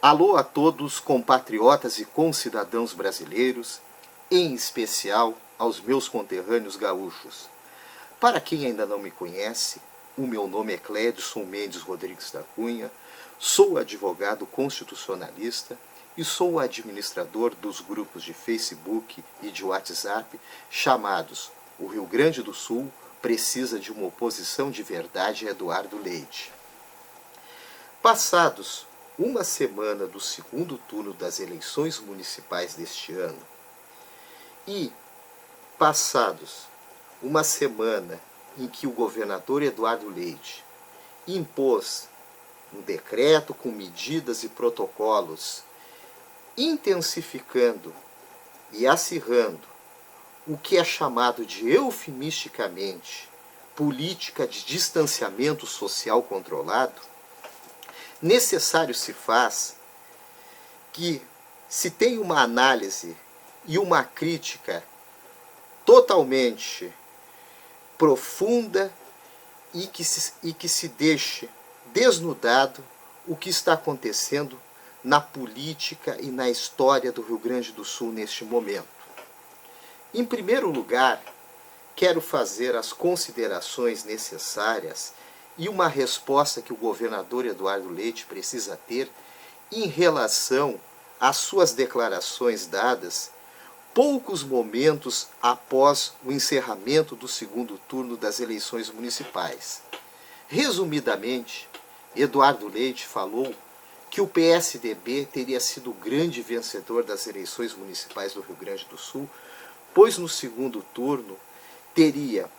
Alô a todos, compatriotas e concidadãos brasileiros, em especial aos meus conterrâneos gaúchos. Para quem ainda não me conhece, o meu nome é Clédson Mendes Rodrigues da Cunha, sou advogado constitucionalista e sou o administrador dos grupos de Facebook e de WhatsApp chamados O Rio Grande do Sul precisa de uma oposição de verdade a Eduardo Leite. Passados uma semana do segundo turno das eleições municipais deste ano e passados uma semana em que o governador Eduardo Leite impôs um decreto com medidas e protocolos intensificando e acirrando o que é chamado de eufemisticamente política de distanciamento social controlado, necessário se faz que se tenha uma análise e uma crítica totalmente profunda e que se deixe desnudado o que está acontecendo na política e na história do Rio Grande do Sul neste momento. Em primeiro lugar, quero fazer as considerações necessárias e uma resposta que o governador Eduardo Leite precisa ter em relação às suas declarações dadas poucos momentos após o encerramento do segundo turno das eleições municipais. Resumidamente, Eduardo Leite falou que o PSDB teria sido o grande vencedor das eleições municipais do Rio Grande do Sul, pois no segundo turno teria,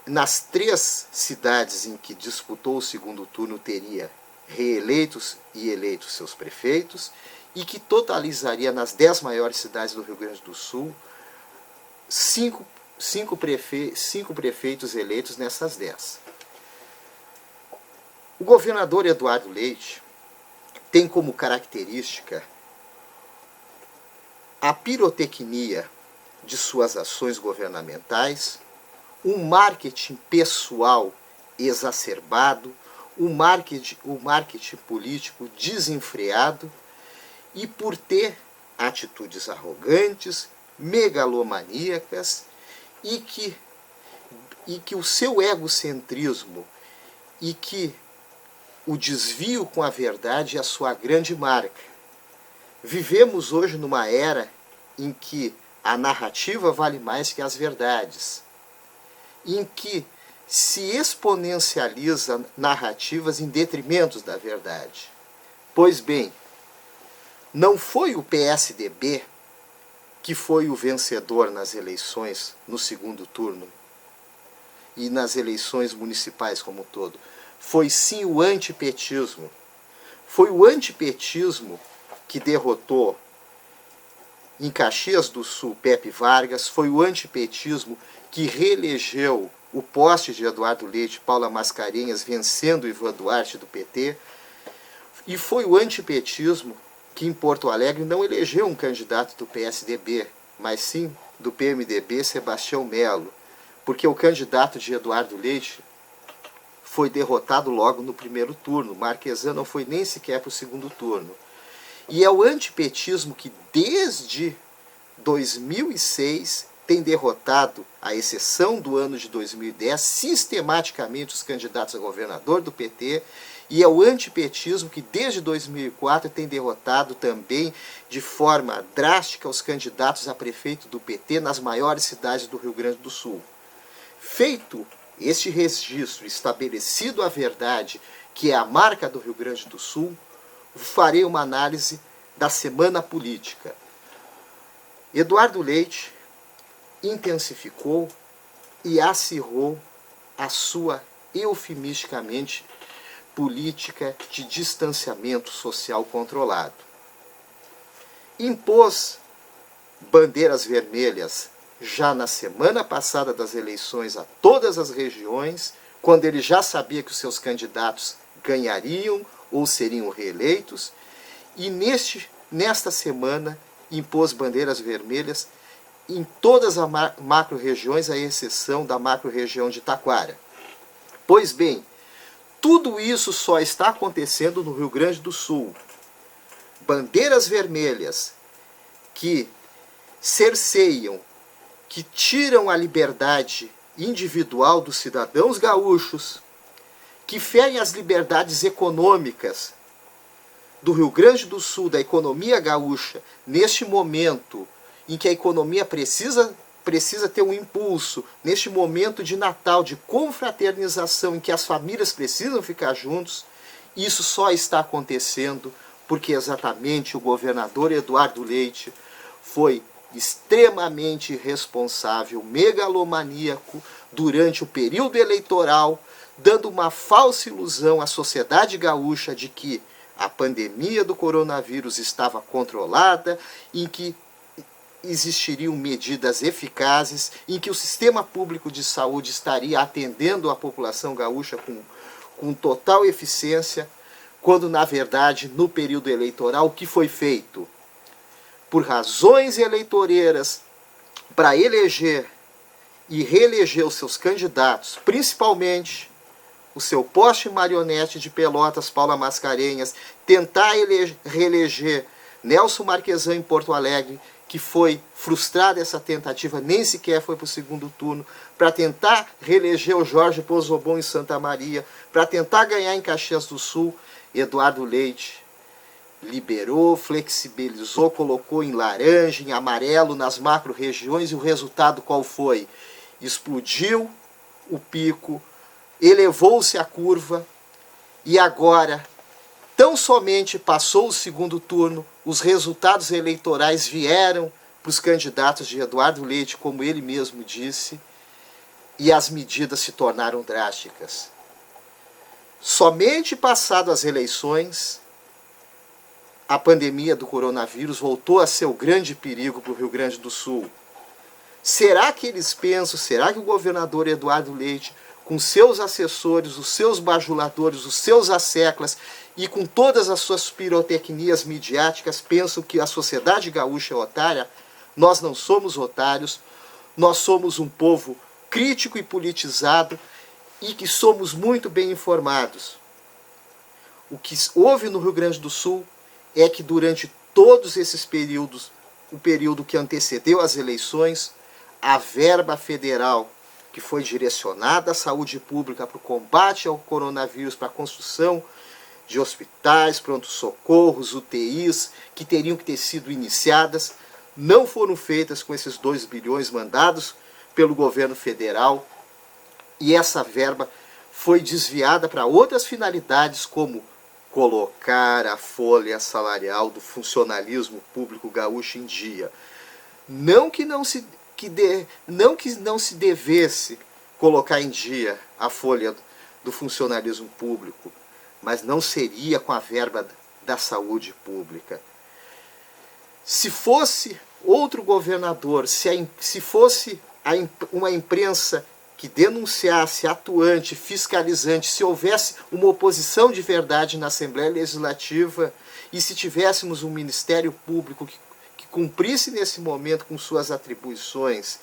nas 3 cidades em que disputou o segundo turno, teria reeleitos e eleitos seus prefeitos, e que totalizaria nas 10 maiores cidades do Rio Grande do Sul 5 prefeitos eleitos nessas 10. O governador Eduardo Leite tem como característica a pirotecnia de suas ações governamentais, um marketing pessoal exacerbado, um marketing político desenfreado, e por ter atitudes arrogantes, megalomaníacas, e que o seu egocentrismo e que o desvio com a verdade é a sua grande marca. Vivemos hoje numa era em que a narrativa vale mais que as verdades, em que se exponencializa narrativas em detrimento da verdade. Pois bem, não foi o PSDB que foi o vencedor nas eleições no segundo turno e nas eleições municipais como um todo. Foi sim o antipetismo. Foi o antipetismo que derrotou em Caxias do Sul Pepe Vargas, foi o antipetismo que reelegeu o poste de Eduardo Leite, Paula Mascarenhas, vencendo Ivan Duarte do PT, e foi o antipetismo que em Porto Alegre não elegeu um candidato do PSDB, mas sim do PMDB, Sebastião Melo, porque o candidato de Eduardo Leite foi derrotado logo no primeiro turno. Marquesan não foi nem sequer para o segundo turno. E é o antipetismo que desde 2006 tem derrotado, à exceção do ano de 2010, sistematicamente os candidatos a governador do PT, e é o antipetismo que desde 2004 tem derrotado também de forma drástica os candidatos a prefeito do PT nas maiores cidades do Rio Grande do Sul. Feito este registro, estabelecido a verdade, que é a marca do Rio Grande do Sul, farei uma análise da semana política. Eduardo Leite intensificou e acirrou a sua eufemisticamente política de distanciamento social controlado. Impôs bandeiras vermelhas já na semana passada das eleições a todas as regiões, quando ele já sabia que os seus candidatos ganhariam ou seriam reeleitos, e nesta semana impôs bandeiras vermelhas em todas as macro-regiões, à exceção da macro-região de Taquara. Pois bem, tudo isso só está acontecendo no Rio Grande do Sul. bandeiras vermelhas que cerceiam, que tiram a liberdade individual dos cidadãos gaúchos, que ferem as liberdades econômicas do Rio Grande do Sul, da economia gaúcha, neste momento em que a economia precisa ter um impulso, neste momento de Natal, de confraternização, em que as famílias precisam ficar juntos, isso só está acontecendo porque exatamente o governador Eduardo Leite foi extremamente irresponsável, megalomaníaco, durante o período eleitoral, dando uma falsa ilusão à sociedade gaúcha de que a pandemia do coronavírus estava controlada, em que existiriam medidas eficazes, em que o sistema público de saúde estaria atendendo a população gaúcha com total eficiência, quando, na verdade, no período eleitoral, o que foi feito? Por razões eleitoreiras, para eleger e reeleger os seus candidatos, principalmente o seu poste marionete de Pelotas, Paula Mascarenhas, tentar reeleger Nelson Marquesan em Porto Alegre, que foi frustrada essa tentativa, nem sequer foi para o segundo turno, para tentar reeleger o Jorge Pozobon em Santa Maria, para tentar ganhar em Caxias do Sul. Eduardo Leite liberou, flexibilizou, colocou em laranja, em amarelo, nas macro-regiões, e o resultado qual foi? Explodiu o pico, elevou-se a curva, e agora, tão somente passou o segundo turno, os resultados eleitorais vieram para os candidatos de Eduardo Leite, como ele mesmo disse, e as medidas se tornaram drásticas. Somente passado as eleições, a pandemia do coronavírus voltou a ser o grande perigo para o Rio Grande do Sul. Será que eles pensam, será que o governador Eduardo Leite, com seus assessores, os seus bajuladores, os seus asseclas e com todas as suas pirotecnias midiáticas, pensam que a sociedade gaúcha é otária? Nós não somos otários, nós somos um povo crítico e politizado, e que somos muito bem informados. O que houve no Rio Grande do Sul é que durante todos esses períodos, o período que antecedeu as eleições, a verba federal que foi direcionada à saúde pública para o combate ao coronavírus, para a construção de hospitais, pronto-socorros, UTIs, que teriam que ter sido iniciadas, não foram feitas com esses 2 bilhões mandados pelo governo federal. E essa verba foi desviada para outras finalidades, como colocar a folha salarial do funcionalismo público gaúcho em dia. Não que não se devesse colocar em dia a folha do funcionalismo público, mas não seria com a verba da saúde pública. Se fosse outro governador, se fosse uma imprensa que denunciasse, atuante, fiscalizante, se houvesse uma oposição de verdade na Assembleia Legislativa e se tivéssemos um Ministério Público que cumprisse nesse momento com suas atribuições,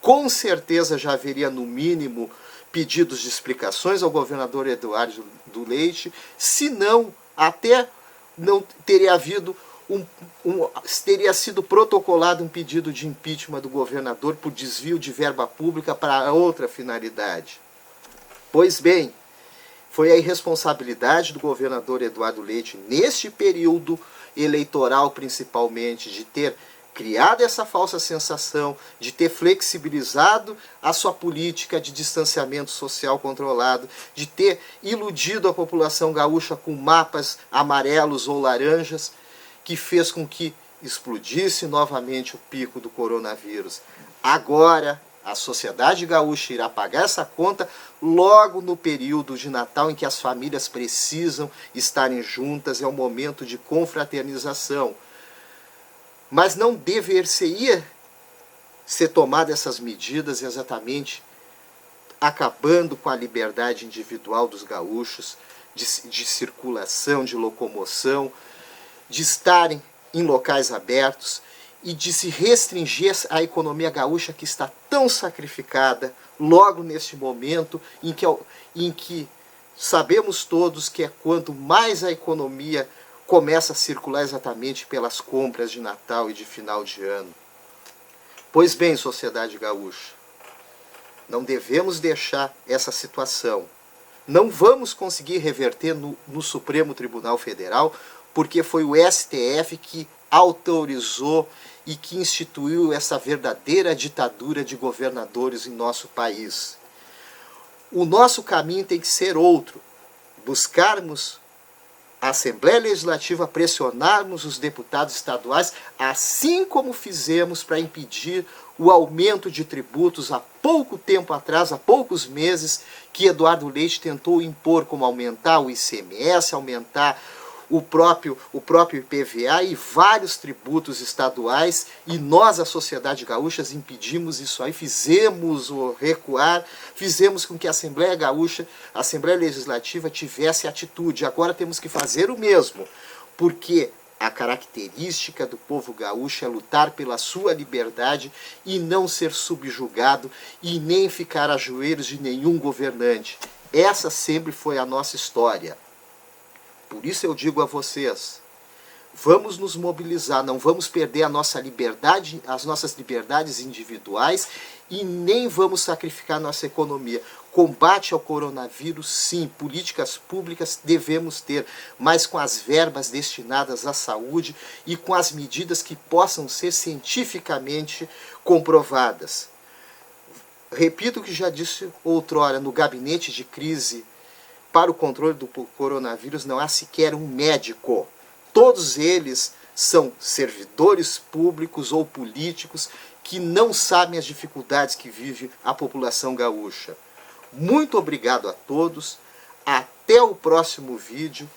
com certeza já haveria no mínimo pedidos de explicações ao governador Eduardo Leite, se não, até não teria havido teria sido protocolado um pedido de impeachment do governador por desvio de verba pública para outra finalidade. Pois bem, foi a irresponsabilidade do governador Eduardo Leite, neste período eleitoral principalmente, de ter criado essa falsa sensação, de ter flexibilizado a sua política de distanciamento social controlado, de ter iludido a população gaúcha com mapas amarelos ou laranjas, que fez com que explodisse novamente o pico do coronavírus. Agora, a sociedade gaúcha irá pagar essa conta logo no período de Natal, em que as famílias precisam estarem juntas, é o momento de confraternização. Mas não deveria ser tomada essas medidas exatamente acabando com a liberdade individual dos gaúchos, de circulação, de locomoção, de estarem em locais abertos e de se restringir a economia gaúcha, que está tão sacrificada logo neste momento em que sabemos todos que é quanto mais a economia começa a circular exatamente pelas compras de Natal e de final de ano. Pois bem, sociedade gaúcha, não devemos deixar essa situação. Não vamos conseguir reverter no Supremo Tribunal Federal, porque foi o STF que autorizou e que instituiu essa verdadeira ditadura de governadores em nosso país. O nosso caminho tem que ser outro. Buscarmos a Assembleia Legislativa, pressionarmos os deputados estaduais, assim como fizemos para impedir o aumento de tributos há pouco tempo atrás, há poucos meses, que Eduardo Leite tentou impor, como aumentar o ICMS, aumentar o próprio IPVA e vários tributos estaduais, e nós, a sociedade gaúcha, impedimos isso aí, fizemos o recuar, fizemos com que a Assembleia Gaúcha, a Assembleia Legislativa tivesse atitude. Agora temos que fazer o mesmo, porque a característica do povo gaúcho é lutar pela sua liberdade e não ser subjugado e nem ficar a joelhos de nenhum governante. Essa sempre foi a nossa história. Por isso eu digo a vocês, vamos nos mobilizar, não vamos perder a nossa liberdade, as nossas liberdades individuais e nem vamos sacrificar nossa economia. Combate ao coronavírus, sim, políticas públicas devemos ter, mas com as verbas destinadas à saúde e com as medidas que possam ser cientificamente comprovadas. Repito o que já disse outrora, no gabinete de crise para o controle do coronavírus não há sequer um médico. Todos eles são servidores públicos ou políticos que não sabem as dificuldades que vive a população gaúcha. Muito obrigado a todos, até o próximo vídeo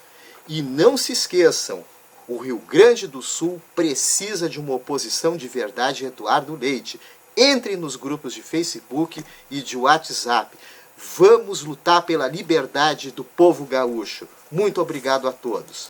e não se esqueçam, o Rio Grande do Sul precisa de uma oposição de verdade, Eduardo Leite. Entre nos grupos de Facebook e de WhatsApp. Vamos lutar pela liberdade do povo gaúcho. Muito obrigado a todos.